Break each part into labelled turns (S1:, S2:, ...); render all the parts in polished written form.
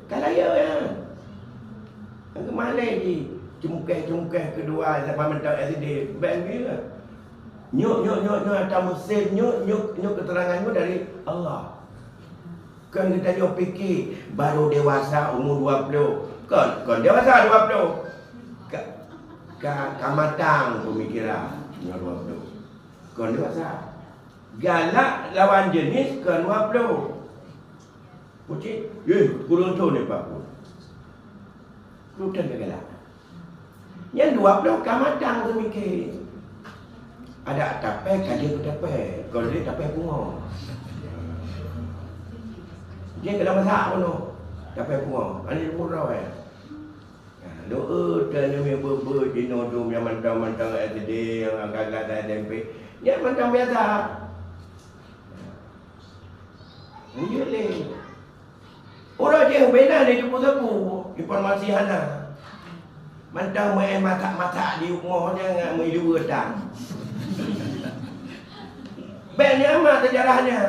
S1: Kalau ya. Ke mana lagi? Cemukeh kedua sampai mentak SD. Baik bila. Nyuk atas mesin, nyuk keteranganmu dari Allah. Kan kita jauh fikir baru dewasa umur 20. Kan dewasa 20. Kamatang pemikiran umur 20. Kan dewasa. Galak lawan jenis kan 20. Pucik, kurang tahu ni Pak. Rutan ke galak. Yang 20 kamatang pemikir. Ada tapai, kaji ke tapai. Kalau dia tapai bunga. Dia kena masak pun tu. Tapai bunga. Ini murah ya. Doa dan demi berber dino tu yang mantang-mantang SD yang agak-agak dah SMP. Dia mantang biasa. Ini boleh. Orang je bina ni tepu-tepu informasi hana. Mantang main masak-masak di rumah jangan mai dua datang. Banyak amat sejarahnya.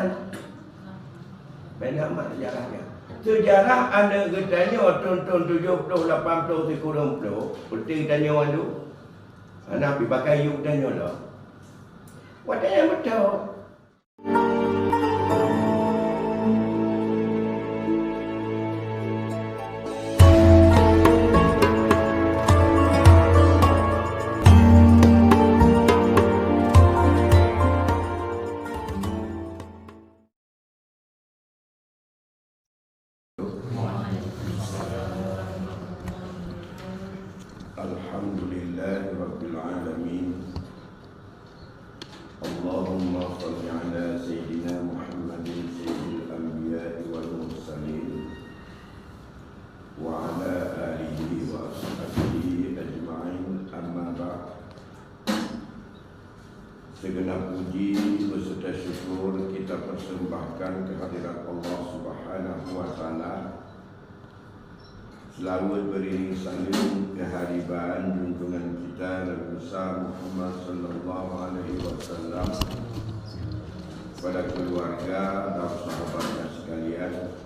S1: Banyak amat sejarahnya. Sejarah anda katanya tahun 70, 80, 90. Penting tanya orang tu. Anak pergi pakai yuk tanya lah. Wadahnya betul. Allahumma salli ala Sayyidina Muhammadin Sayyidil Anbiya'i wal Mursalin wa ala alihi wa ashabihi ajma'in, amma ba'd. Segenap puji beserta syukur kita persembahkan kehadirat Allah Subhanahu wa Ta'ala. Selawat beriring salim kehadiran junjungan kita Nabi besar Muhammad sallallahu alaihi wasallam pada keluarga dan sahabatnya sekalian,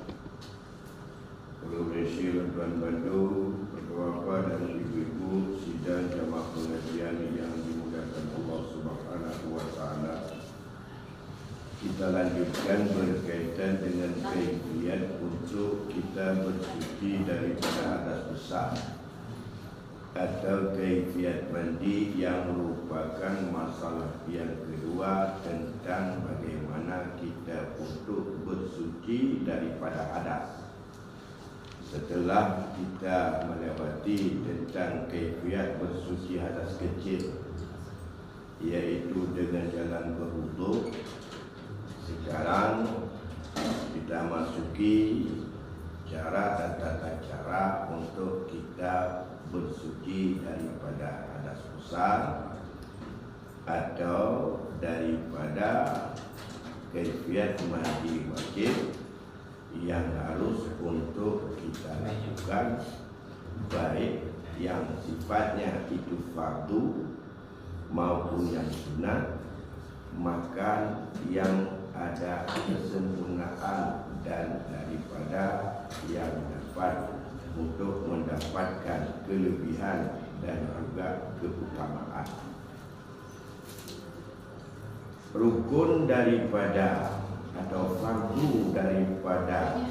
S1: Ulul Syir Tuan Bandu, Bapak dan Ibu-ibu sidang jamaah pengajian yang dimuliakan Allah Subhanahu wa Ta'ala. Kita lanjutkan berkaitan dengan kaifiat untuk kita bersuci daripada hadas besar atau kaifiat mandi, yang merupakan masalah yang kedua tentang bagaimana kita untuk bersuci daripada hadas. Setelah kita melewati tentang kaifiat bersuci hadas kecil, iaitu dengan jalan berwuduk, sekarang kita masuki cara dan tata cara untuk kita bersuci daripada hadas besar atau daripada kaifiat mandi wajib yang harus untuk kita lakukan, baik yang sifatnya itu fardu maupun yang sunat, maka yang ada kesempurnaan dan daripada yang dapat untuk mendapatkan kelebihan dan juga keutamaan. Rukun daripada atau fardu daripada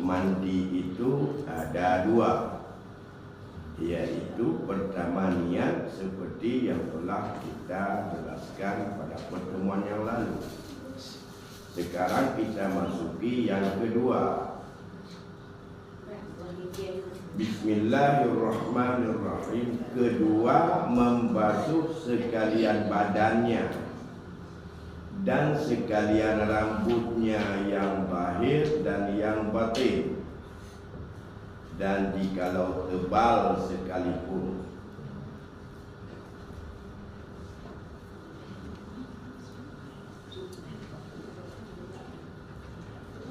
S1: mandi itu ada dua, yaitu pertama niat, seperti yang telah kita jelaskan pada pertemuan yang lalu. Sekarang kita masuki yang kedua. Bismillahirrahmanirrahim. Kedua, membasuh sekalian badannya dan sekalian rambutnya yang zahir dan yang batin, dan jikalau tebal sekalipun.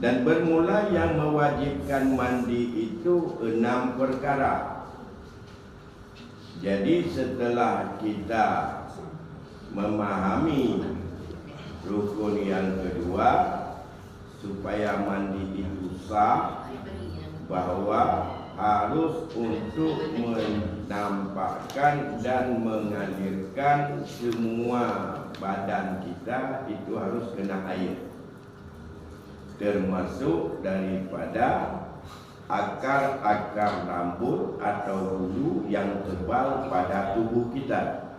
S1: Dan bermula yang mewajibkan mandi itu 6 perkara. Jadi setelah kita memahami rukun yang kedua, supaya mandi itu sah, bahwa harus untuk menampakkan dan mengalirkan semua badan kita itu harus kena air, termasuk daripada akar-akar rambut atau bulu yang tebal pada tubuh kita.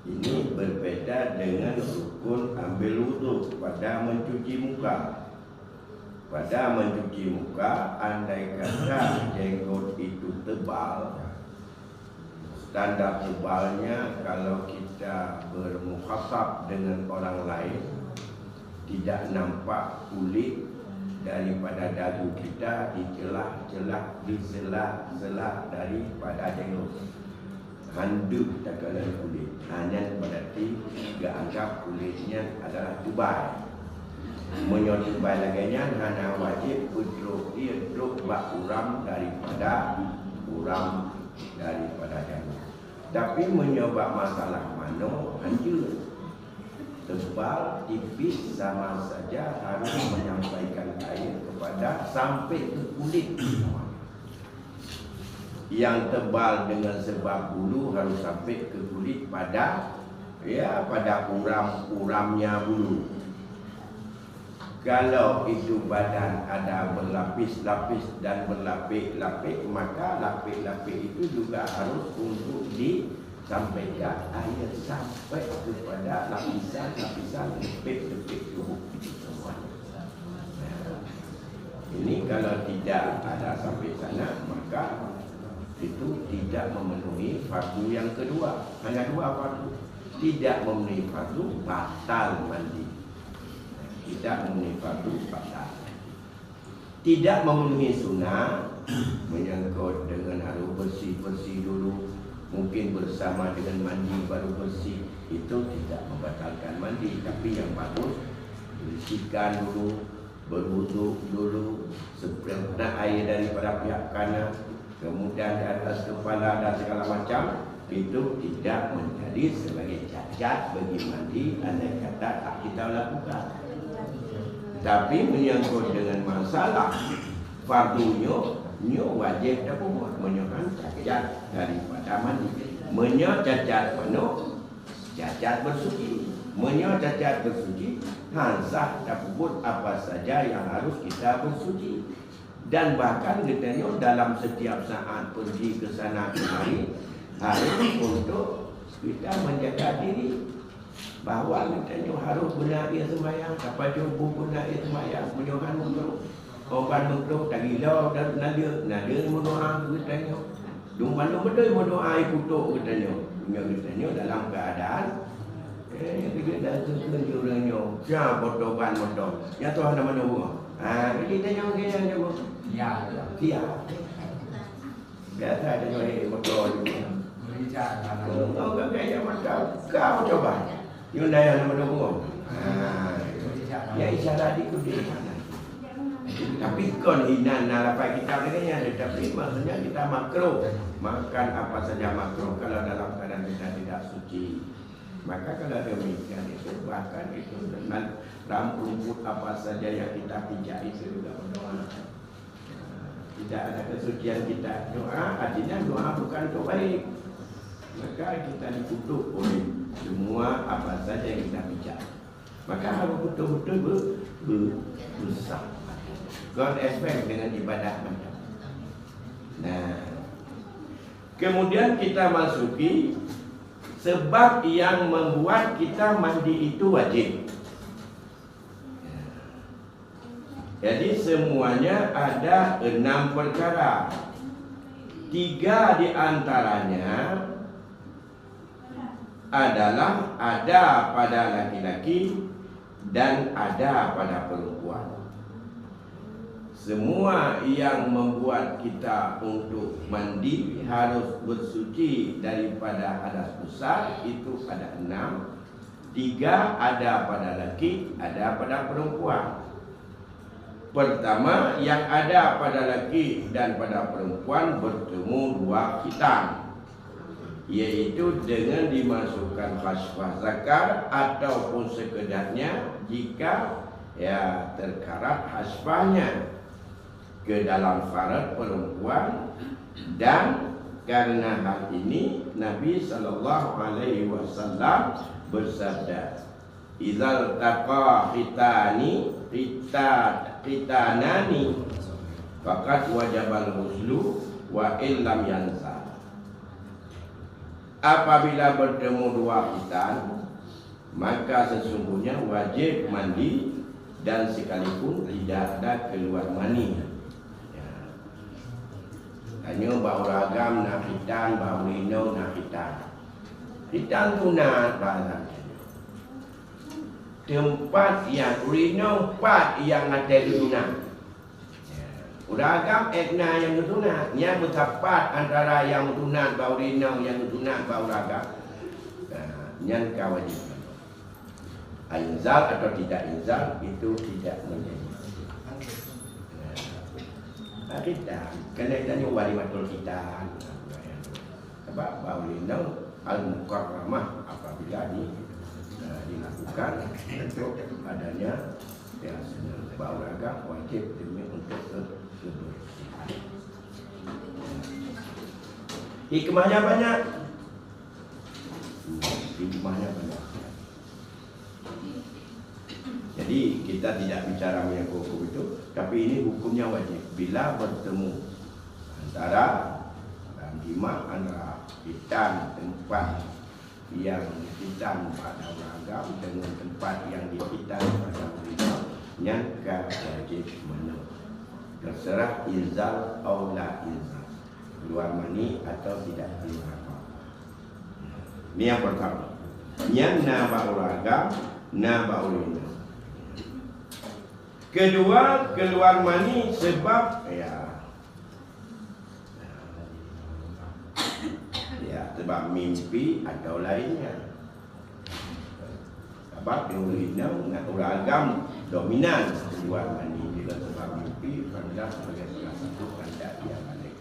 S1: Ini berbeda dengan rukun ambil wudhu pada mencuci muka. Pada mencuci muka, andai kata jenggot itu tebal, standar tebalnya kalau kita bermukhatab dengan orang lain tidak nampak kulit daripada dagu kita di celah-celah, di sela-sela daripada jenggot. Handuk tak ada kulit, hanya berarti tidak anggap kulitnya adalah tebal. Menyebut balaganya hanya wajib untuk ia duduk bak uram daripada janggut. Tapi menyebab masalah mano hancur, tebal, tipis sama saja harus menyampaikan air kepada sampai ke kulit. Yang tebal dengan sebab bulu harus sampai ke kulit pada uram-uramnya bulu. Kalau itu badan ada berlapis-lapis dan berlapik-lapik, maka lapik-lapik itu juga harus untuk disampaikan air sampai kepada lapisan-lapisan lepik-lepik tubuh itu semuanya. Ini kalau tidak ada sampai sana, maka itu tidak memenuhi fardu yang kedua. Hanya dua fardu. Tidak memenuhi fardu, batal mandi. Tidak memenuhi fardu, batal. Tidak memenuhi sunnah, menyangkut dengan harus bersih-bersih dulu, mungkin bersama dengan mandi baru bersih, itu tidak membatalkan mandi. Tapi yang bagus, bersihkan dulu, berwuduk dulu, sebenarnya air daripada pihak kanan, kemudian di atas kepala dan segala macam, itu tidak menjadi sebagai cacat bagi mandi andai kata tak kita lakukan. Tapi menyangkut dengan masalah fardunya, wajib tak buat menyangkut cacat daripada mandi. Cacat penuh, cacat bersuci. Cacat bersuci, hansah tak buat apa saja yang harus kita bersuci. Dan bahkan katanya dalam setiap saat pergi ke sana kemari harus untuk kita menjaga diri, bahawa katanya harus benar ia sembahyang, siapa jumpa benar ia sembahyang, menyokan makhluk, orang makhluk tak gila dan nadia berdoa katanya, dumpan betul berdoa ikutuk katanya, katanya dalam keadaan kita dah tunjurnya, siapa berdoa ya Tuhan nama nama. Jadi tanya orang yang jago. Ya. Biasa ada orang motor juga. Oh, kaya macam kau coba. Yunda yang nama nama. Ya isyarat itu dia. Tapi kon hinan nalapai kita ini ada, tapi maksudnya kita makruh makan apa saja makruh kalau dalam keadaan kita tidak suci. Maka kalau demikian itu bahkan itu dengan rumput apa saja yang kita pijak itu juga berdoa. Tidak ada kesucian kita. Doa artinya doa bukan untuk baik. Maka kita dikutuk oleh semua apa saja yang kita pijak. Maka harus betul-betul berusaha. God expect dengan ibadah macam. Nah, kemudian kita masuki sebab yang membuat kita mandi itu wajib. Jadi semuanya ada 6 perkara. 3 di antaranya adalah ada pada laki-laki dan ada pada perempuan. Semua yang membuat kita untuk mandi harus bersuci daripada hadas besar itu ada 6. 3 ada pada laki, ada pada perempuan. Pertama, yang ada pada laki dan pada perempuan bertemu 2 khitan, yaitu dengan dimasukkan khasfah zakar ataupun sekedarnya jika terkarat khasfahnya. ke dalam farad perempuan, dan karena hal ini Nabi sallallahu alaihi wasallam bersabda, "Idzal taqa khitanani faqad wajabal ghuslu wa illam yansa." Apabila bertemu dua khitan, maka sesungguhnya wajib mandi dan sekalipun tidak ada keluar mani. Hanya bau ragam nak hitam, bau lino nak hitam. Hitam tu nak bahasa. Tempat yang lino, tempat yang ada tunang. Ragam etna yang tunang, yang bertepat antara yang tunang bau lino, yang tunang bau ragam. Yang kawajib. Inzal atau tidak inzal itu tidak menjadi. Kita kena tanya walimatul khitan. Sebab baulina al-mukarramah apabila dilakukan untuk adanya bau ragam wajib demi untuk kebersihan. Hikmahnya banyak. Hikmahnya banyak. Jadi kita tidak bicara mengenai hukum itu, tapi ini hukumnya wajib. Bila bertemu antara jima antara hitam tempat yang hitam pada ragam dengan tempat yang dihitam pada ragam, nyangka wajib mandi. Terserah inzal atau la inzal, keluar mani atau tidak keluar apa. Ini yang pertama. Yang nabau ragam, nabau lina. Kedua, keluar mani sebab sebab mimpi atau lainnya. Sebab urina ragam dominan keluar mani bila sebab mimpi adalah sebagai salah satu tanda yang balik.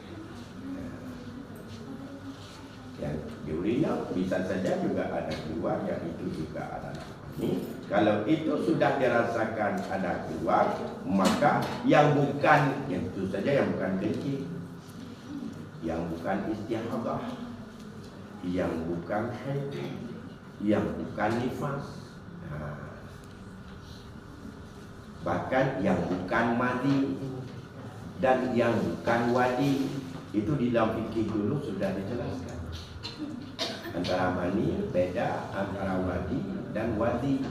S1: Yang urina bisa saja juga ada keluar, yang itu juga adalah mani. Kalau itu sudah dirasakan ada keluar, maka yang bukan, yang itu saja yang bukan kencing, yang bukan istihadah, yang bukan haid, yang bukan nifas, bahkan yang bukan madi dan yang bukan wadi, itu di dalam fikih dulu sudah dijelaskan. Antara mani beda antara wadi dan wadi.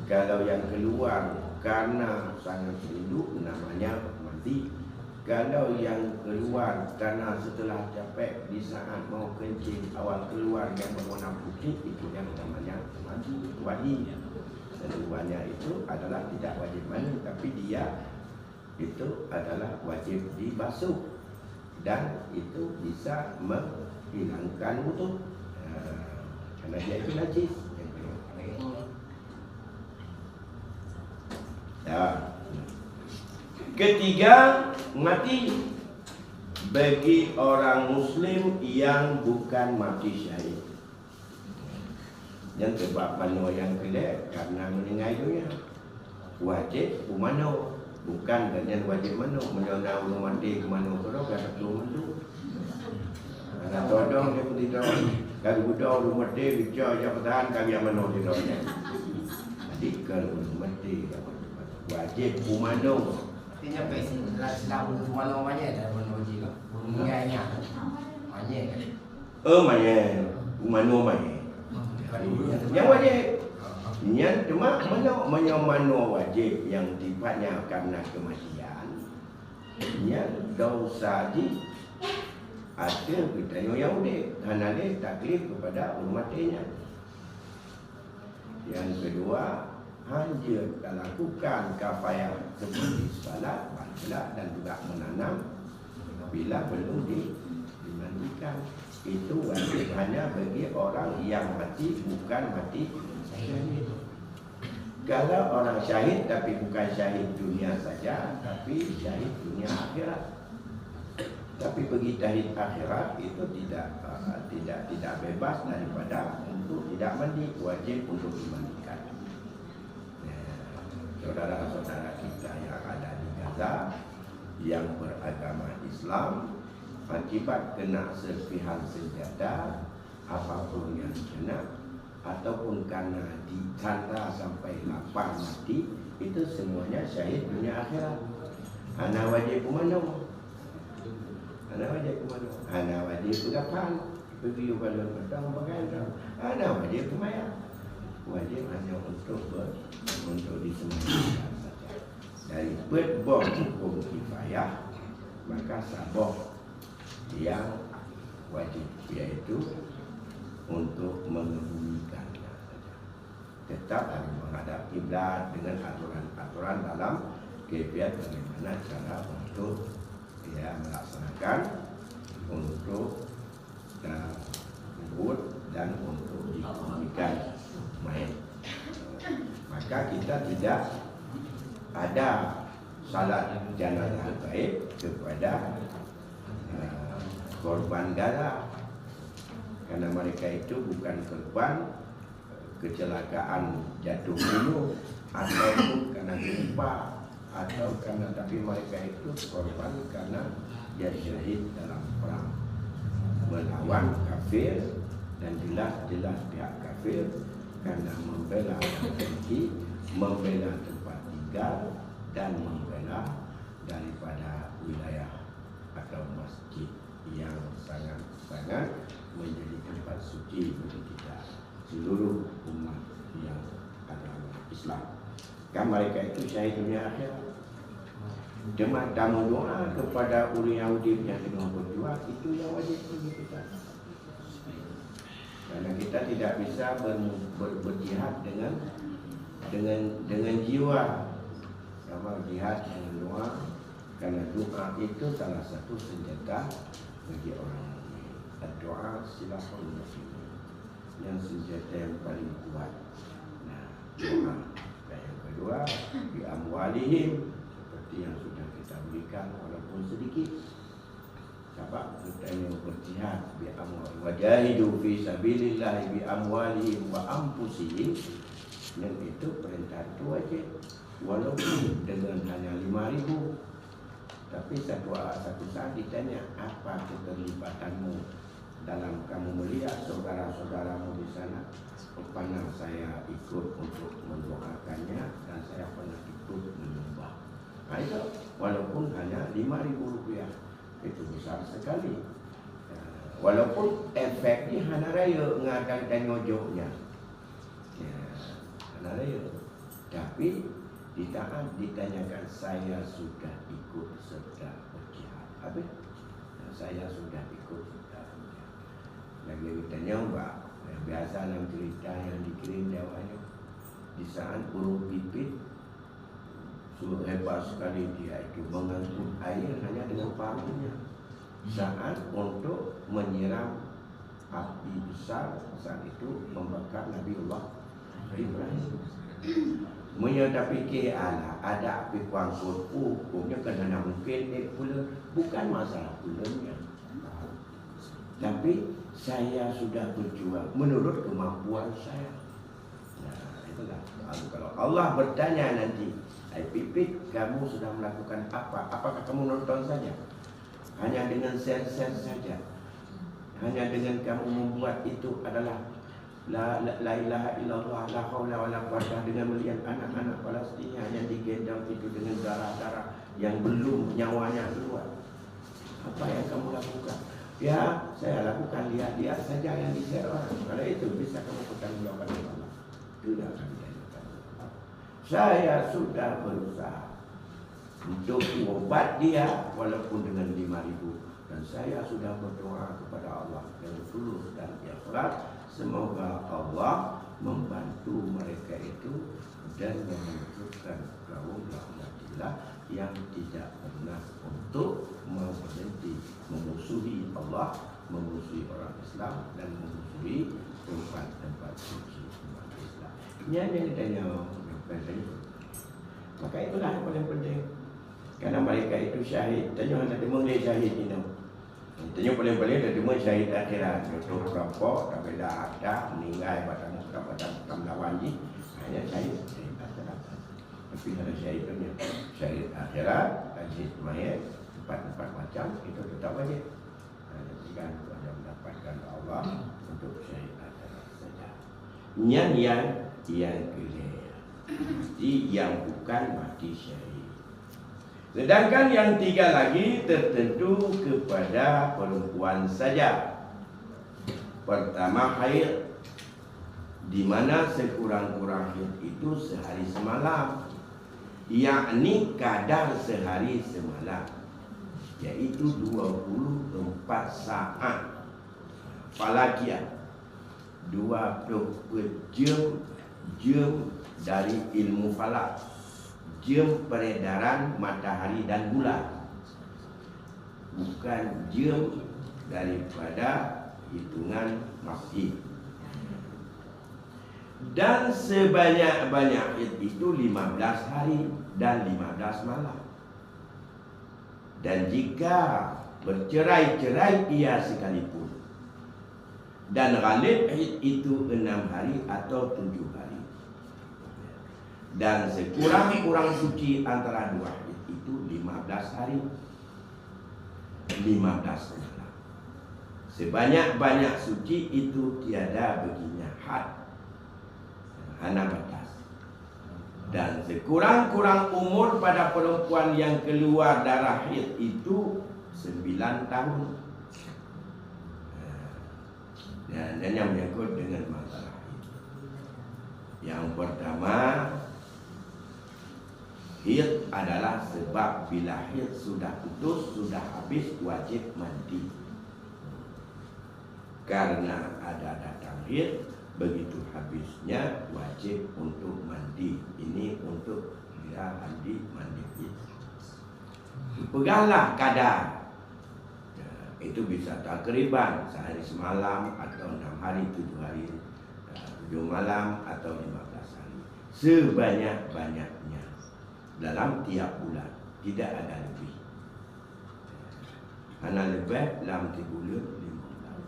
S1: Kalau yang keluar karena sangat rindu namanya mandi. Kalau yang keluar karena setelah capek di saat mau kencing awal keluar yang berwarna putih, itu yang namanya wadi. Keduanya itu adalah tidak wajib mandi, tapi dia itu adalah wajib dibasuh dan itu bisa menghilangkan wudu karena dia itu najis. Ya. Ketiga, mati bagi orang Muslim yang bukan mati syahid. Yang sebab mano yang kelak karena meninggal dunia wajib umano, bukan dengan wajib mano menyona ulun mati ke mano kalau kada perlu mano. Ada todong dia putih dong. Kalau budak ulun mati bicara jabatan kami mano di dongnya. Jadi kalau ulun mati wajib umano.
S2: Artinya selalu umano banyak dah menuju lah. Mengainya banyak.
S1: Banyak umano banyak. Yang wajib. Yang cuma mano wajib yang sifatnya karena kematian. Yang dosa di ada kita yang udah hanale taklif kepada umatnya. Yang kedua, hanya lakukan kafayah seperti salat, baca dan juga menanam bila belum dimandikan. Itu wajib hanya bagi orang yang mati, bukan mati syahid. Kalau orang syahid tapi bukan syahid dunia saja, tapi syahid dunia akhirat. Tapi bagi syahid akhirat itu tidak bebas daripada untuk tidak mandi, wajib untuk dimandikan. Saudara-saudara kita yang ada di Gaza Gaza yang beragama Islam akibat kena serpihan senjata apapun yang kena ataupun karena ditanda sampai lapar mati, itu semuanya syahid dunia akhirat. Ana wajib kumano, ana wajib kumano, ana wajib berapaan, pergi balon petang bagai ana wajib kumaya, wajib hanya untuk disemayamkan saja. Dari berbor hukum kifayah, maka sabok yang wajib, yaitu untuk mengebumikannya saja. Tetap harus menghadap kiblat dengan aturan-aturan dalam kebiasaan bagaimana cara untuk melaksanakan untuk kubur dan untuk dikebumikan mayat. Maka kita tidak ada salat jenazah gaib kepada korban Gaza, karena mereka itu bukan korban kecelakaan jatuh gunung ataupun karena gempa atau karena, tapi mereka itu korban karena dia syahid dalam perang melawan kafir, dan jelas-jelas pihak kafir karena membela negeri, membela tempat tinggal, dan membela daripada wilayah atau masjid yang sangat-sangat menjadi tempat suci bagi kita seluruh umat yang agama Islam. Kan mereka itu syahid dunia akhirat. Jemaah tamu doa kepada orang Yahudi yang sedang berjuang, itu yang wajib bagi kita. Karena kita tidak bisa berjihad dengan jiwa, sama jihad dengan doa. Karena doa itu salah satu senjata bagi orang mukmin. Doa silahul muslimin, yang senjata yang paling kuat. Nah, doa. Dan yang kedua, bi amwalihim, seperti yang sudah kita berikan walaupun sedikit. Sebab kita yang berjihad bi amwal, wajahidu fi sabilillah bi amwalihim wa anfusihim, dan itu perintah itu wajib. Walaupun dengan hanya 5.000, tapi satu saat ditanya, apa keterlibatanmu dalam kamu melihat saudara-saudaramu di sana? Pernah saya ikut untuk mendoakannya, dan saya pernah ikut menyembah. Nah, itu walaupun hanya 5.000 rupiah, itu besar sekali. Walaupun efeknya hana raya ngagangkan nyojoknya, hana raya, tapi ditanyakan, saya sudah ikut serta berjihad. Habis saya sudah ikut serta berjihad. Lagi ditanya, Mbak, biasa dalam cerita yang dikirim jawabnya, di saat burung pipit hebat sekali dia itu mengangkut air hanya dengan paruhnya. Saat untuk menyiram api besar, saat itu membakar Nabiullah Ibrahim. Menyata fikir ada api kuangkut, hukumnya kerana mungkin pula, bukan masalah pulanya. Tapi saya sudah berjuang menurut kemampuan saya. Nah, itulah. Kalau Allah bertanya nanti, Pipit, kamu sudah melakukan apa? Apakah kamu nonton saja? Hanya dengan sen-sen saja? Hanya dengan kamu membuat itu adalah La ilaha illallah, la haula wala quwwata, dengan melihat anak-anak Palestina yang digendong itu dengan darah-darah yang belum nyawanya keluar. Apa yang kamu lakukan? Ya, saya lakukan lihat-lihat saja yang di-share orang. Kalau itu bisa kamu pertanggungjawabkan kepada Allah. Tidak akan diajukan. Saya sudah berusaha untuk obat dia walaupun dengan 5.000, dan saya sudah berdoa kepada Allah dengan tulus dan ikhlas. Semoga Allah membantu mereka itu dan memunculkan kaum rahmatillah yang tidak pernah untuk berhenti memusuhi Allah, memusuhi orang Islam, dan memusuhi tempat-tempat suci umat Islam. Ini yang ditanya tadi. Maka itulah yang paling penting. Karena mereka itu syahid. Tanya ada mengenai syahid ini. Tanya paling-paling ada cuma syahid akhirat. Untuk perampok, tapi dah ada meninggal pada melawan hanya syahid akhirat. Tapi ada syahid akhirat majlis mayat, tempat-tempat macam itu tetap wajib. Jika ada mendapatkan Allah untuk syariat saja. Yang keliru, mati yang bukan mati syar'i. Sedangkan yang tiga lagi tertentu kepada perempuan saja. Pertama, haid, di mana sekurang-kurang haid itu sehari semalam, yakni kadar sehari semalam, yaitu 24 saat. Falakiah 20 jam dari ilmu falak, jam peredaran matahari dan bulan, bukan jam daripada hitungan masjid. Dan sebanyak-banyak itu 15 hari dan 15 malam. Dan jika bercerai-cerai ia sekalipun, dan ghalib itu 6 hari atau 7 hari. Dan sekurang-kurang suci antara dua haid itu 15 hari 15 malam. Sebanyak-banyak suci itu tiada baginya had, hana batas. Dan sekurang-kurang umur pada perempuan yang keluar darah haid itu 9 tahun. Dan yang menyangkut dengan masalah haid. Yang pertama, haid adalah sebab bila haid sudah putus, sudah habis, wajib mandi. Karena ada datang haid, begitu habisnya wajib untuk mandi. Ini untuk dia mandi haid. Peganglah kadar. Itu bisa takriban sehari semalam atau 6 hari, 7 hari, 7 malam atau 15 hari. Sebanyak-banyaknya dalam tiap bulan, tidak ada lebih. Hanya lebih dalam 3 bulan 5 tahun.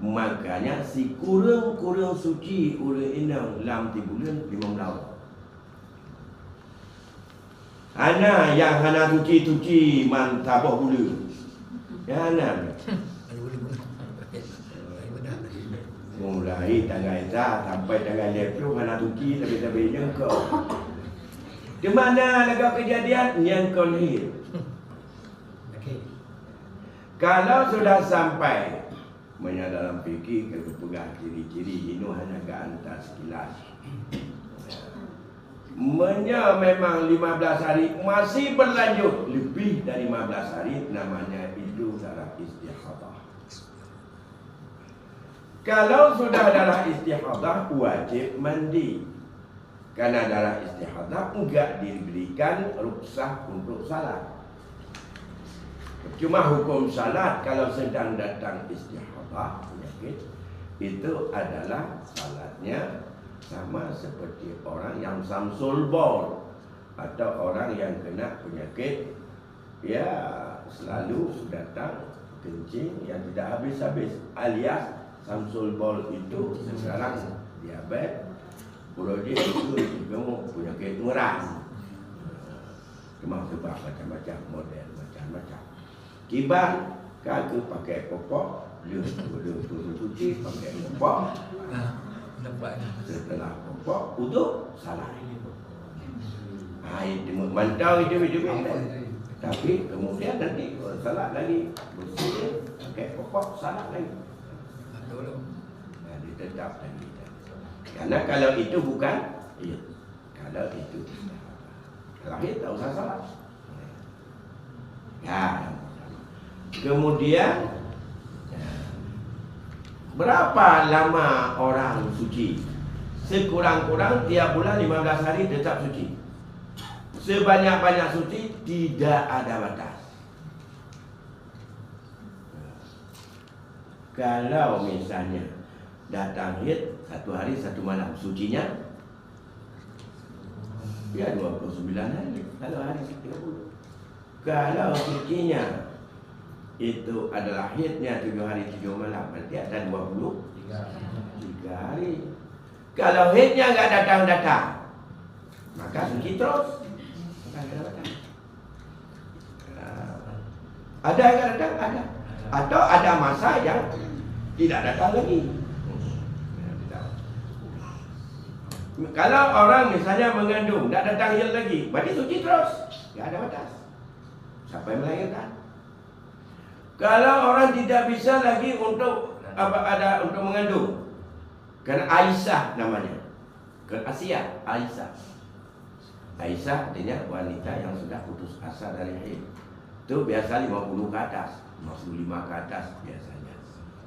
S1: Makanya si kurang-kurang suci orang inang dalam 3 bulan 5 tahun. Hanya yang hanya suci-suci man tabah bulu. Ya nak. Mulai tanggal Isa sampai tanggal 20 hana suci tapi nyengkau. Di mana laga kejadian nyengkau lahir. Kalau sudah sampai dalam fikir kalau pegang ciri-ciri ini hanya ke atas sekilas. Memang 15 hari masih berlanjut lebih dari 15 hari, namanya itu darah istihadah. Kalau sudah darah istihadah wajib mandi. Karena darah istihadah enggak diberikan rukhsah untuk salat. Cuma hukum salat kalau sedang datang istihadah penyakit itu adalah salatnya sama seperti orang yang samsul bol atau orang yang kena penyakit ya selalu datang kencing yang tidak habis-habis, alias samsul bol itu sekarang diabetes, prodi itu gemuk, penyakit merah. Cuma sebab macam-macam model, macam-macam. Kibar kagak pakai popok, dia cuci pakai popok. Setelah popok untuk salat. Itu mantau itu. Tapi kemudian nanti salat lagi bersih pakai popok salat lagi. Jadi tetap lagi. Karena kalau itu bukan, iya. Kalau itu kalau itu tak usah salat. Ya. Kemudian berapa lama orang suci? Sekurang-kurang tiap bulan 15 hari tetap suci. Sebanyak-banyak suci tidak ada batas. Kalau misalnya datang haid 1 hari 1 malam, sucinya ya 29 hari. Kalau hari 30. Kalau sucinya itu adalah haidnya 7 hari 7 malam, berarti ada 23 hari. Kalau haidnya enggak datang-datang, maka suci terus. Ada yang datang? Ada. Atau ada masa yang tidak datang lagi. Kalau orang misalnya mengandung, tak datang haid lagi, berarti suci terus. Tak ada batas. Sampai melahirkan. Kalau orang tidak bisa lagi untuk untuk mengandung, kerana Aisyah namanya, kerana Asia, Aisyah. Aisyah artinya wanita yang sudah putus asa dari haid. Itu biasa 50 ke atas, 55 ke atas biasanya.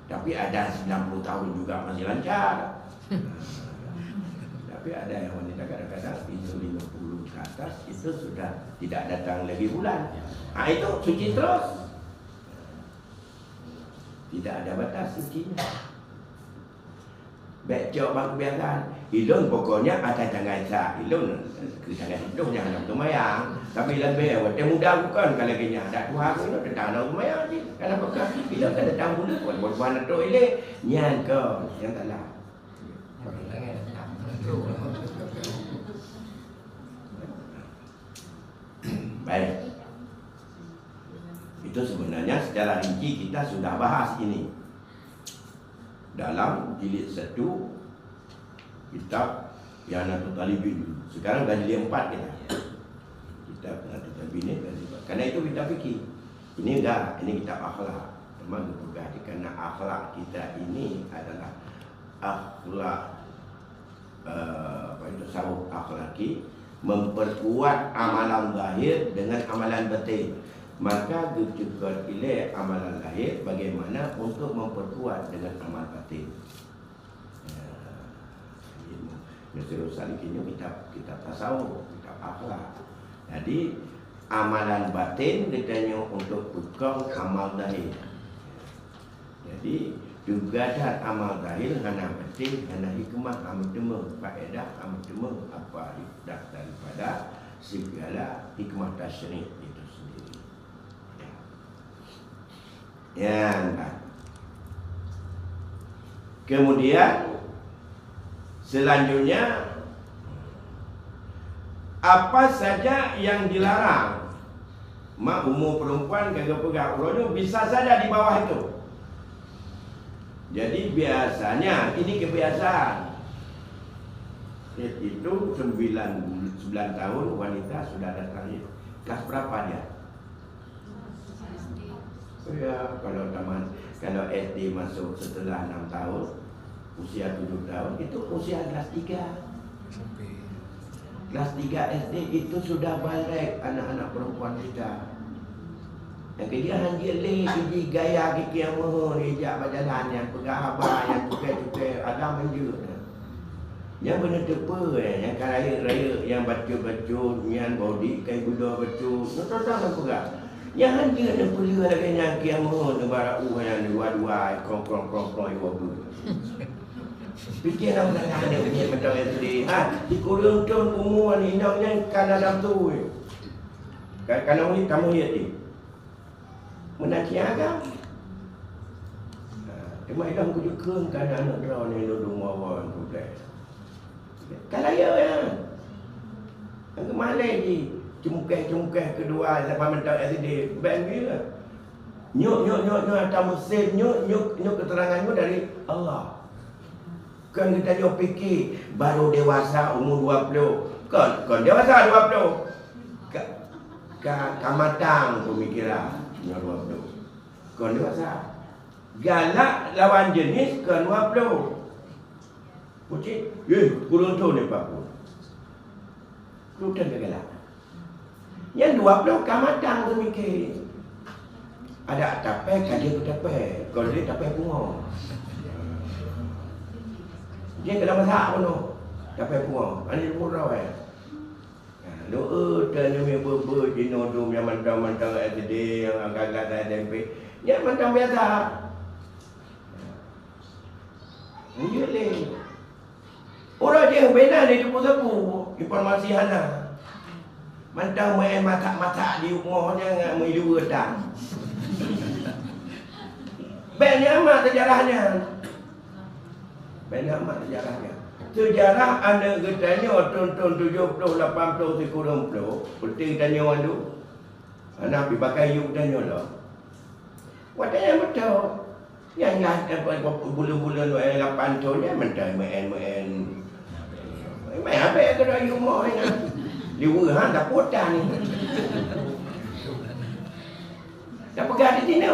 S1: Tapi ada 90 tahun juga masih lancar. Tapi ada yang wanita kadang-kadang itu 50 ke atas itu sudah tidak datang lagi bulan. Itu suci terus. Tidak ada batas sucinya. Baik cok bang kebiasaan. Ilun pokoknya ada jangan sah. Ilun jangan hidup jangan nak tumayang. Tapi lebih awak dia muda bukan kalau kena ada Tuhan itu datang nak tumayang je. Kenapa kan? Ilun kan datang bulan buat mana tu ile nyan kau yang tak lah. Baik. Itu sebenarnya secara rinci kita sudah bahas ini dalam jilid 1 kitab Yanatul Talibin. Sekarang dah jilid 4 kita. Kitab Yanatul Talibin ni kerana itu kita fikir. Ini enggak, ini kitab akhlak. Memang berpegang kerana akhlak kita ini adalah akhlak tasawuf akhlaki, memperkuat amalan zahir dengan amalan batin. Maka juga pilih amalan lahir bagaimana untuk memperkuat dengan amal batin. Nasirul Salikin ini kitab tasawuf, kitab akhlak. Jadi amalan batin ditanya untuk pegang amal lahir. Jadi juga dan amal lahir dengan batin, dengan hikmah, amal dema, faedah, amal dema apa dah daripada segala hikmah tasyri' itu sendiri. Ya. Kemudian selanjutnya apa saja yang dilarang? Mak umur perempuan kagak pegang urutnya bisa saja di bawah itu. Jadi biasanya ini kebiasaan. Itu 9 tahun wanita sudah datang. Kelas berapa dia? Ya, kalau SD masuk setelah 6 tahun, usia 7 tahun, itu usia kelas 3. Kelas 3 SD itu sudah balik anak-anak perempuan kita. Yang dia hanjir lagi gaya kiki yang mohon, hijab berjalan, yang pegang habar, yang cukai-cukai, ada menjur. Yang benar tepa, yang kan raya-raya, yang baca-baca, yang body, kain budak baca, nonton-nonton yang pegang. Yang hanjir ada perlu lagi yang kiki yang mohon, barak yang dua-dua, krong-krong-krong, iwa bulu. Fikir nak nak ada punya macam SD. Dikurung tu umur ni indahnya kan dalam tu. Kan ni kamu lihat ni. Menaiki agam. Cuma ilang ku juga kan anak kau ni duduk mawan tu dah. Kalau ya. Ang kemalai ni cungkeh kedua sampai mental SD bang dia. Nyuk atas mesin nyuk keteranganmu dari Allah. Kan kita jauh fikir baru dewasa umur 20. Kan dewasa 20. Kamatang pemikiran umur 20. Kan dewasa. Galak lawan jenis kan 20. Pucit, kurang tu ni Pak. Kurang galak. Yang 20 kamatang pemikir. Ada tapai kan dia tapai. Kalau dia tapai bunga. Dia kena masak pun tu. Dapat puang. Ini murah doa dan yang berber jino tu yang mantang-mantang SD yang agak-agak saya tempe. Yang mantang biasa. Ini le. Orang dia benar di tepu-tepu informasi hana. Mantang main masak-masak di rumahnya dengan dua datang. Banyak amat sejarahnya. Banyak amat sejarahnya. Sejarah anda katanya tahun 70, 80, 90. Putih tanya orang tu. Anak pergi pakai yuk tanya lah. Wadahnya betul. Yang bulan-bulan 8 tahun dia mentai main. Main apa yang kena humor ni? Liwuhan dah potan ni. Dah pegang di sini.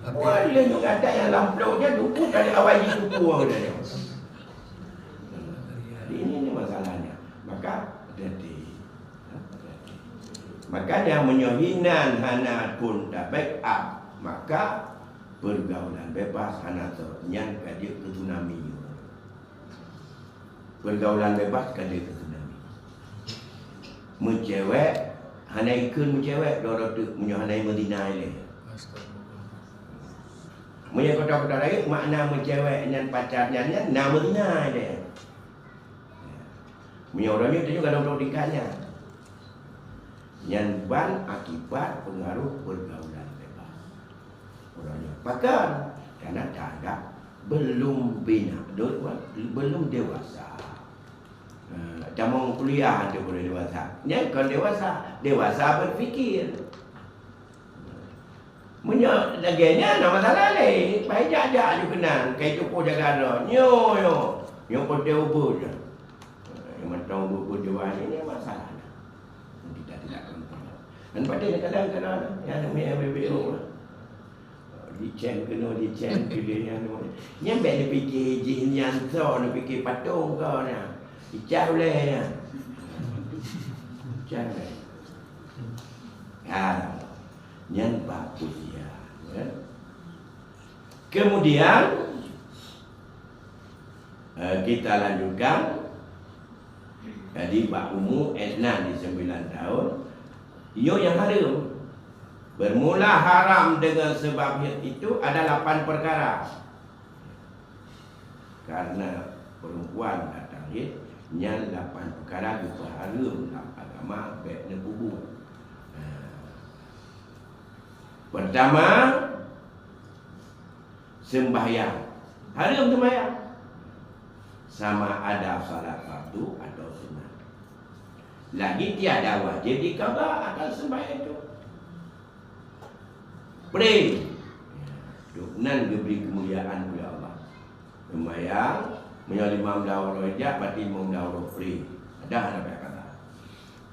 S1: Boleh juga ada yang lampau dia dupu kali awal itu buang dia. Ini masalahnya. Maka hati-hati. Makanya menyohinan hana pun tak back up. Maka pergaulan bebas hana yang kadia ke tsunami. Pergaulan bebas kadia ke tsunami. Mencewek hana ikun mencewek dorang tu menyohanai Medina ile. Punya kota-kota lain makna mencewek dan pacarnya nama Medina ile. Punya orang ni tu juga dong tingkatnya. Yang ban akibat pengaruh pergaulan bebas. Orangnya pakan karena tak belum bina, belum dewasa. Jamong kuliah tu boleh dewasa. Yang kan dewasa berfikir. Punya laganya nama masalah le. Baik jaga ju kenal, kai tu ko jaga ro. Nyo ko dia ubur. Yang matang ubur dewan ini masalah. Tidak kontrol. Dan pada kadang-kadang yang namanya BBO dicen pilih yang baik dia fikir jin yang so dia fikir patung kau ni. Icah boleh ya. Icah boleh. Yang bagus ya. Kemudian kita lanjutkan. Jadi Pak Umu Ednan di 9 tahun. Ia yang haram. Bermula haram dengan sebab itu ada 8 perkara. Karena perempuan datang hid, yang 8 perkara itu haram dalam agama baiknya kubur. Pertama, sembahyang. Haram sembahyang. Sama ada salat fardu atau sunat. Lagi tiada wajib dikabah akan sembahyang itu. Pray. Nan diberi kemuliaan oleh Allah. Sembahyang, menyal Imam Daud Rojak, berarti Imam Daud pray. Ada kata.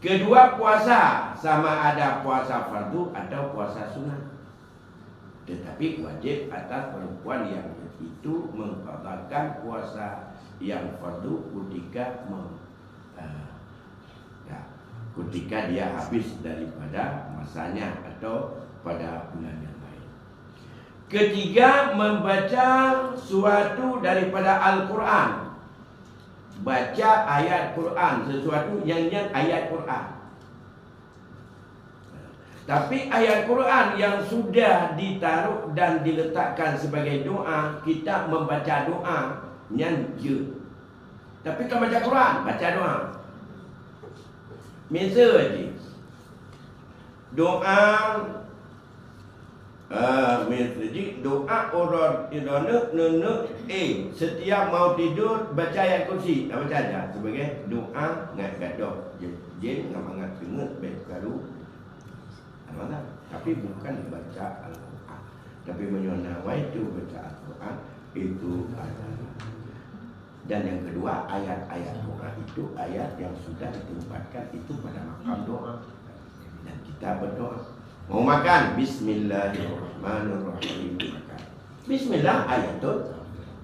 S1: Kedua, puasa. Sama ada puasa fardu atau puasa sunat. Tetapi wajib atas perempuan yang itu mengqadhakan puasa yang fardu ketika dia habis daripada masanya atau pada bulan yang lain. Ketiga, membaca suatu daripada Al-Quran. Baca ayat Quran, sesuatu yang ayat Quran. Tapi ayat Quran yang sudah ditaruh dan diletakkan sebagai doa, kita membaca doa yang je. Tapi kalau baca Quran, baca doa. Misal je. Doa doa orang nenek setiap mau tidur baca ayat kursi. Nak baca aja sebagai doa ngat gadoh. Jin ngamangat senget baik kalu. Mana? Tapi bukan baca Al-Quran. Tapi menyonawai itu baca Al-Quran itu adalah. Dan yang kedua, ayat-ayat doa itu ayat yang sudah ditempatkan itu pada makam doa. Dan kita berdoa. Mau makan, Bismillahirrahmanirrahim. Bismillah ayatun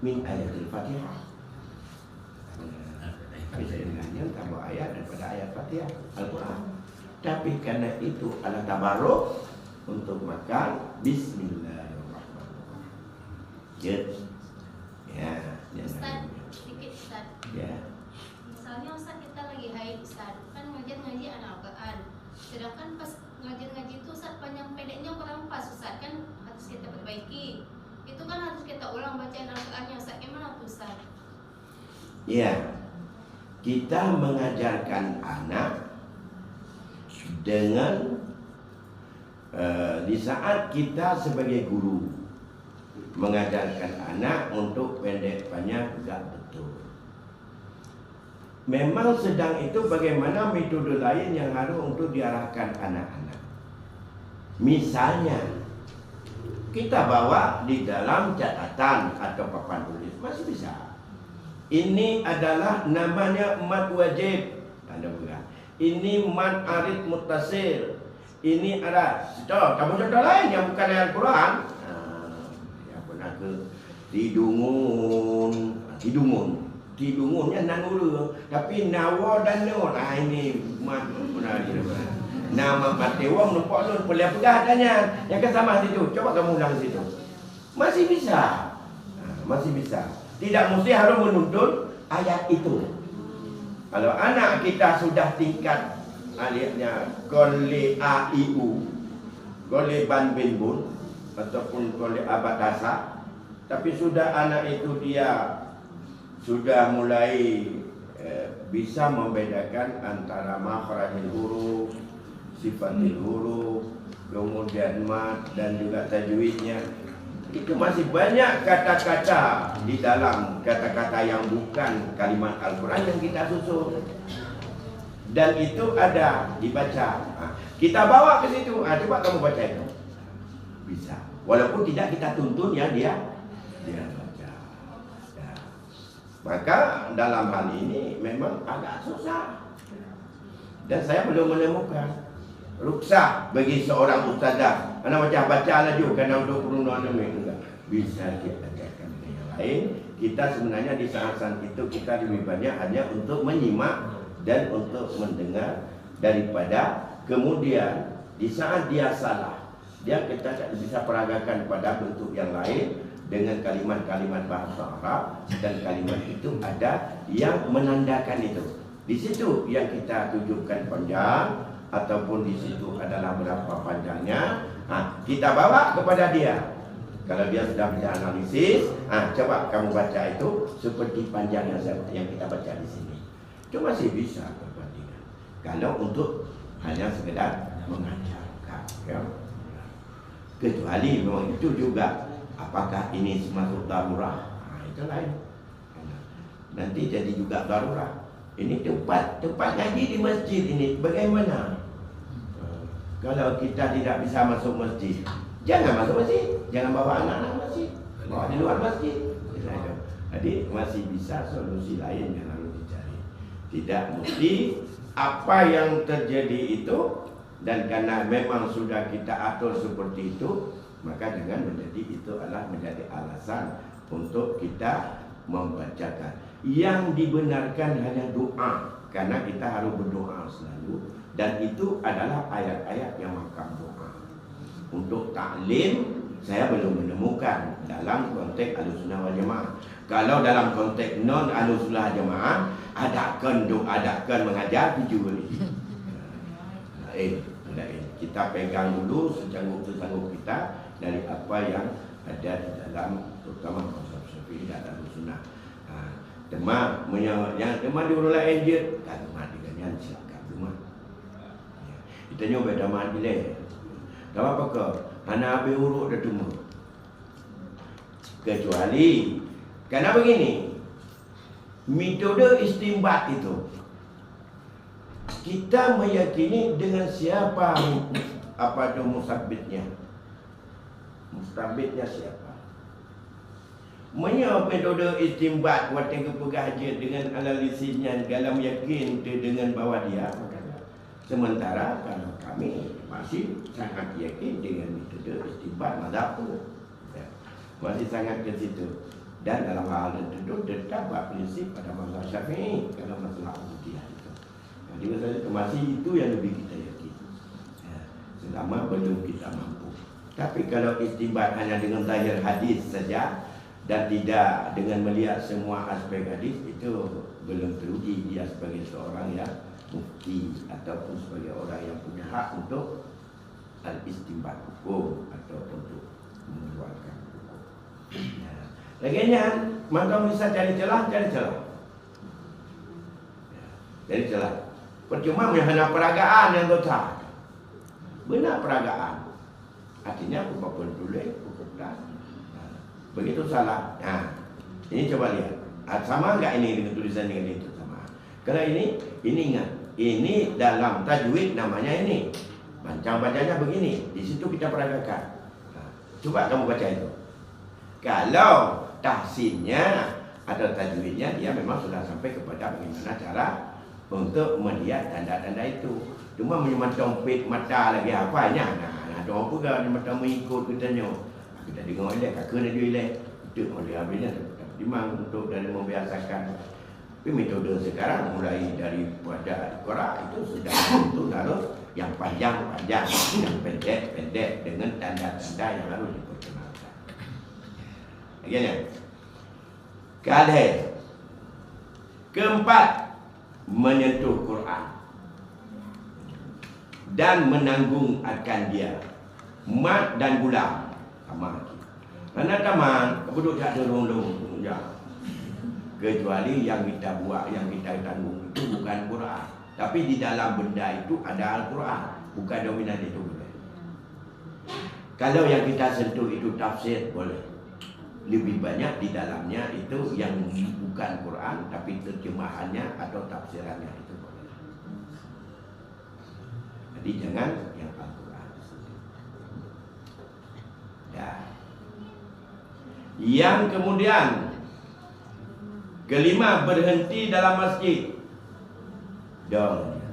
S1: min ayatil Fatihah. Bisa dengan tambah ayat daripada ayat Fatihah Al-Quran. Tapi karena itu ada tabarruk untuk makan, Bismillahirrahmanirrahim. Ya.
S3: Ustaz, sedikit Ustaz.
S1: Ya.
S3: Misalnya Ustaz kita lagi haid Ustaz, kan ngaji anak Al-Quran. Sedangkan pas ngaji itu Ustaz panjang pendeknya kurang pas Ustaz, kan harus kita perbaiki. Itu kan harus kita ulang bacaan Al-Qurannya Ustaz. Gimana tuh Ustaz?
S1: Ya. Kita mengajarkan anak dengan di saat kita sebagai guru mengajarkan anak untuk pendek panjang tidak betul. Memang sedang itu bagaimana metode lain yang harus untuk diarahkan anak-anak. Misalnya kita bawa di dalam catatan atau papan tulis masih bisa. Ini adalah namanya mad wajib, tanda pegang. Ini mad arid muttasil. Ini ada contoh lain yang bukan ayat Quran. Yang pernah ke tidungunnya nan ulu, tapi nawa dan nun. Ini mad pernah nama matewa menumpuk nun boleh pegang tanya. Yang kan sama situ. Coba kamu ulang situ. Masih bisa. Masih bisa. Tidak mesti harus menuntut ayat itu. Kalau anak kita sudah tingkat alifnya gole a i u, gole ban bin bun ataupun gole abad dasar, tapi sudah anak itu dia sudah mulai bisa membedakan antara makhrajul huruf, sifatil huruf, kemudian mad dan juga tajwidnya. Itu masih banyak kata-kata di dalam kata-kata yang bukan kalimat Al-Quran yang kita susun. Dan itu ada dibaca. Kita bawa ke situ. Coba kamu baca itu. Bisa. Walaupun tidak kita tuntun ya dia baca. Ya. Maka dalam hal ini memang agak susah. Dan saya belum menemukan ruksah bagi seorang ustazah. Anak baca laju karena untuk perundungan enggak. Bisa kita ajarkan dengan yang lain. Kita sebenarnya di saat-saat itu kita lebih banyak hanya untuk menyimak dan untuk mendengar, daripada kemudian di saat dia salah, kita bisa peragakan pada bentuk yang lain dengan kalimat-kalimat bahasa Arab, dan kalimat itu ada yang menandakan itu. Di situ yang kita tunjukkan panjang ataupun di situ adalah berapa panjangnya. Kita bawa kepada dia. Kalau dia sudah bisa analisis, coba kamu baca itu seperti panjang yang kita baca di sini. Itu masih bisa perbandingan. Kalau untuk hanya sekedar mengajarkan, ya. Kecuali memang itu juga apakah ini termasuk darurah, itu lain. Nanti jadi juga darurah. Ini tempat ngaji di masjid ini bagaimana? Kalau kita tidak bisa masuk masjid, jangan masuk masjid, jangan bawa anak-anak masjid, bawa di luar masjid. Jadi masih bisa solusi lain yang harus dicari. Tidak mesti apa yang terjadi itu, dan karena memang sudah kita atur seperti itu, maka dengan menjadi itu adalah menjadi alasan untuk kita membacakan. Yang dibenarkan hanya doa, karena kita harus berdoa selalu, dan itu adalah ayat-ayat yang makam doa. Untuk taklim saya belum menemukan dalam konteks Ahlussunnah wal Jamaah. Kalau dalam konteks non Ahlussunnah Jamaah, adakan mengajar juga ni. Kita pegang dulu secanggup kita dari apa yang ada di dalam, terutama konsep Syafi'i dan Ahlussunnah. Yang tema diurulah enjir, kan tema dengan silakan rumah. Kita nyoba dah dile. Tahu apa ke? Hana abe uruk dah temu. Kecuali karena begini, metode istinbat itu kita meyakini dengan siapa apa itu musabitnya. Mustabitnya siapa? Metode istinbat waktu kepegaja dengan analisisnya dalam yakin dengan bahwa dia. Sementara kalau kami masih sangat yakin dengan metode istinbat mazhab itu, masih sangat ke situ. Dan dalam hal tertentu tetap prinsip pada mazhab Syafi'i kalau masalah ubudiyah itu. Jadi masih itu yang lebih kita yakin. Selama belum kita mampu. Tapi kalau istinbat hanya dengan zahir hadis saja dan tidak dengan melihat semua aspek hadis, itu belum teruji dia sebagai seorang yang mufti ataupun sebagai orang yang punya hak untuk al-istinbat hukum atau untuk mengeluarkan hukum. Laginya, maka bisa cari celah. Cari celah. Percuma hanya peragaan yang dosa. Benar peragaan. Artinya hukum tulis, hukum das. Begitu salah. Ini coba lihat. Sama enggak ini dengan tulisan dengan itu sama? Kalau ini ingat. Ini dalam tajwid namanya ini. Bacanya begini. Di situ kita peragakan. Coba kamu baca itu. Kalau tahsinnya atau tajwidnya, dia memang sudah sampai kepada bagaimana cara untuk melihat tanda-tanda itu. Cuma menyemacam mata lagi apanya. Nah, ada apa kan mata mengikut kitanya. Kita dengar elok, kakak nak jual elok. Itu oleh habisnya. Memang untuk dari membiasakan. Tapi metode sekarang mulai daripada Quran itu sudah untuk naruh yang panjang-panjang, yang pendek-pendek dengan tanda-tanda yang harus diperkenalkan. Begini. Keempat, menyentuh Quran dan menanggung akan dia. Mat dan gulam sama lagi. Karena taman, penduduk tak ada long-long ya. Kecuali yang kita buat, yang kita tanggung itu bukan Quran. Tapi di dalam benda itu ada Al-Quran. Bukan dominan itu boleh. Kalau yang kita sentuh itu tafsir, boleh. Lebih banyak di dalamnya itu yang bukan Quran, tapi terjemahannya atau tafsirannya itu boleh. Jadi jangan yang Al-Quran. Ya. Yang kemudian kelima, berhenti dalam masjid. Dong.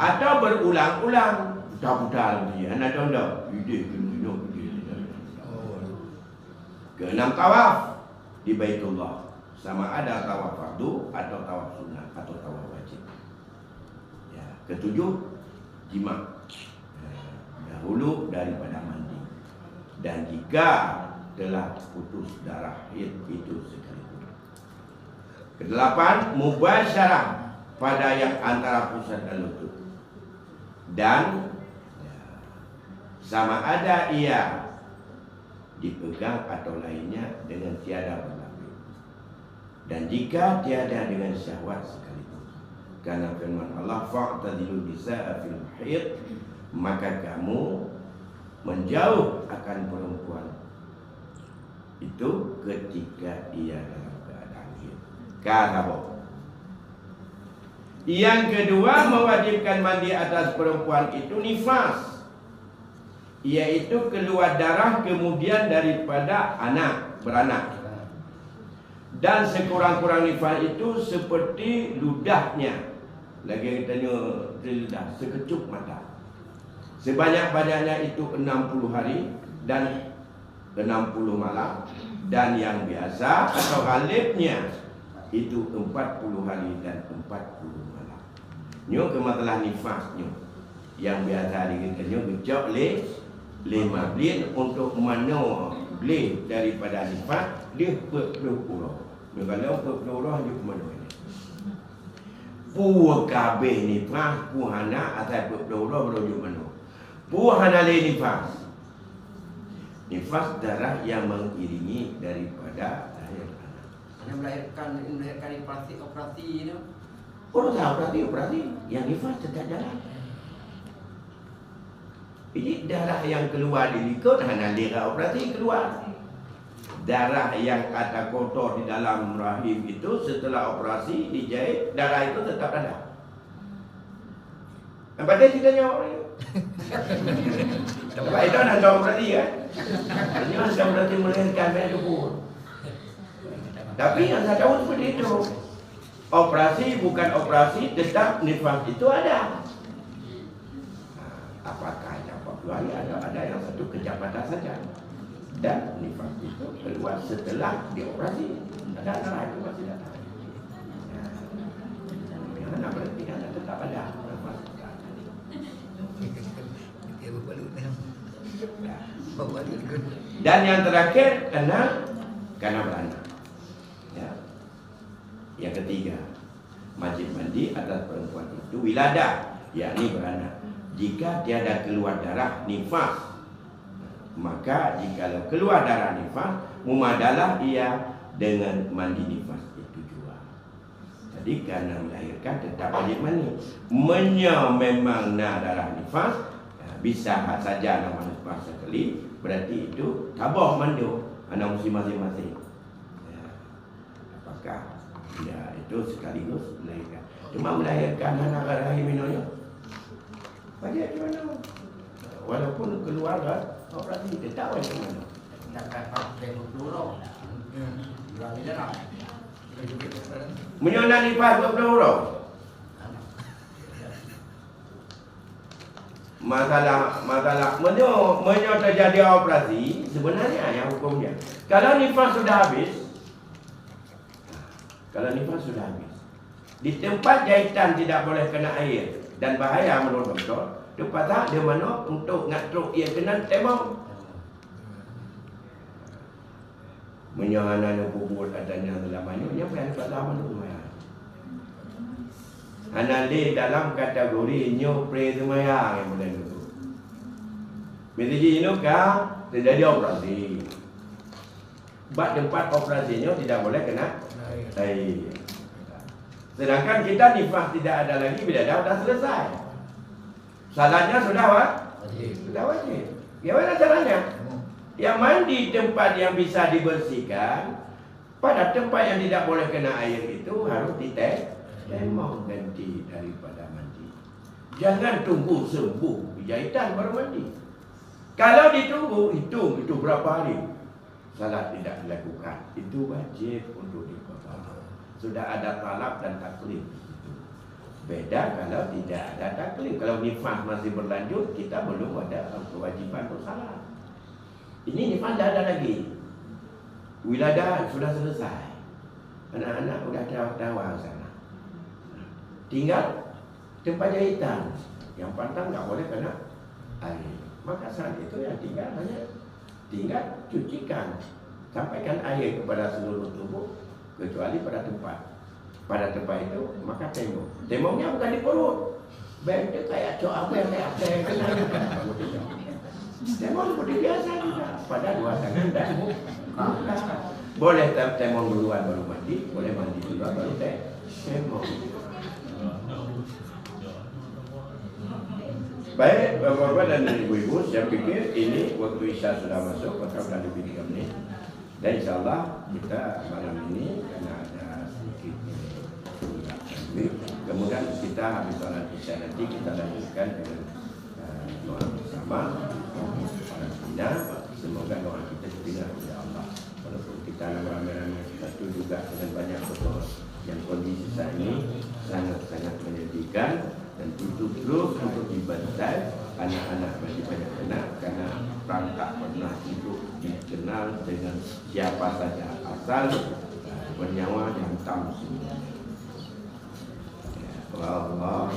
S1: Atau berulang-ulang. Putar-putar dia. Anak contoh. Keenam, tawaf di Baitullah. Sama ada tawaf fardu atau tawaf sunnah atau tawaf wajib. Ya. Ketujuh, jima. Dahulu daripada mandi. Dan jika telah putus darah haid itu sekalipun. Kedelapan, mubasyarah pada yang antara pusat dan lutut. Dan sama ada ia dipegang atau lainnya dengan tiada berlapis. Dan jika tiada dengan syahwat sekalipun. Karena firman Allah, fa'tadilu nisaa fil haid, maka kamu menjauh akan perempuan itu ketika ia dalam keadaan haid. Karabo. Yang kedua, mewajibkan mandi atas perempuan itu nifas, yaitu keluar darah kemudian daripada beranak. Dan sekurang-kurang nifas itu seperti ludahnya. Lagi kita ludah, sekecup mata. Sebanyak-banyaknya itu 60 hari dan 60 malam. Dan yang biasa atau ghalibnya itu 40 hari dan 40 malam. Nyo ke masalah nifasnya. Yang biasa dikatanya gejok lima blin untuk mana blin daripada nifas dia berpuluh. Kalau berpuluh dia ke mana ini? Puah kabeh nifas, puhana atas berpuluh menuju mana? Puhana le nifas. Nifas darah yang mengiringi daripada lahir anak.
S2: Yang melahirkan operasi itu.
S1: Orang tahu operasi yang nifas tetap jalan. Jadi darah yang keluar di likut hanya lira operasi keluar. Darah yang ada kotor di dalam rahim itu setelah operasi dijahit, darah itu tetap ada. Nampak dia ceritanya orang itu. Sebab itu nak tahu operasi kan. Ini macam berarti melahirkan mereka pun. Tapi yang saya tahu seperti itu. Operasi bukan operasi, tetap nifas itu ada. Apakah hanya 40 hari ada yang satu kejabatan saja. Dan nifas itu keluar setelah dioperasi. Ada darah itu masih datang. Yang nak berhenti kan tetap ada. Dan yang terakhir karena beranak. Ya. Yang ketiga, wajib mandi atas perempuan itu wiladah, yakni beranak. Jika tiada keluar darah nifas, maka jikalau keluar darah nifas, mumadalah ia dengan mandi nifas itu juga. Jadi karena melahirkan tetap wajib mandi. Memang darah nifas, bisa saja nama nifas sekali, berarti itu tabah mandu anak muslim masing-masing. Apakah ya itu sekaligus melahirkan? Cuma melahirkan anak rahim minumnya. Banyak di mana? walaupun keluarga operasi kita tahu yang mana.
S2: Nak dapat tembok dulu. Dua miliar lah.
S1: Menyonak nifas 20 orang. Masalah menyo terjadi operasi sebenarnya yang hukumnya. Kalau nifas sudah habis, di tempat jahitan tidak boleh kena air dan bahaya menurut doktor. Tempat tak dia mana untuk ngatruk ia kena tembok. Menyohana kubur adanya dalam banyak yang dalam tu ya. Anali dalam kategori new pre semaya yang boleh itu. Mesti ini kan terjadi operasi. Bak tempat operasinya tidak boleh kena air. Sedangkan kita nifas tidak ada lagi bila dah sudah selesai. Salahnya sudah sudah wajib. Bagaimana caranya? Yang mandi tempat yang bisa dibersihkan, pada tempat yang tidak boleh kena air itu harus ditemong ganti daripada mandi. Jangan tunggu sembuh jahitan baru mandi. Kalau ditunggu, hitung itu berapa hari. Salat tidak dilakukan. Itu wajib untuk diqada. Sudah ada talab dan taklif. Beda kalau tidak ada taklif. Kalau nifas masih berlanjut, kita belum ada kewajiban untuk salat. Ini nifas tidak ada lagi. Wiladah sudah selesai. Anak-anak sudah dawa sana. Tinggal tempat jahitan. Yang pantang tidak boleh kena air. Maka saat itu yang tinggal cucikan. Sampaikan air kepada seluruh tubuh. Kecuali pada tempat. Pada tempat itu maka tembok. Temboknya bukan di perut. Dia kayak cok apa yang kayak kena. Tembok seperti biasa juga. Pada dua tangan dan muka. Boleh tembok duluan baru mandi. Boleh mandi dulu baru tembok. Baik, Bapak-Bapak dan Ibu-Ibu, saya pikir ini waktu Isya sudah masuk, maka sudah lebih 3 menit. Dan insyaAllah kita malam ini karena ada sedikit kemudian kita habis sholat Isya nanti kita lanjutkan dengan doa bersama para bina. Semoga doa kita diterima oleh Allah. Walaupun kita ramai-ramai satu juga dengan banyak betul yang kondisi saat ini sangat-sangat menyedihkan. Dan itu terus untuk dibantai. Anak-anak masih banyak kena karena perangkat pernah hidup dikenal dengan siapa saja asal bernyawa dan hitam semua. Allah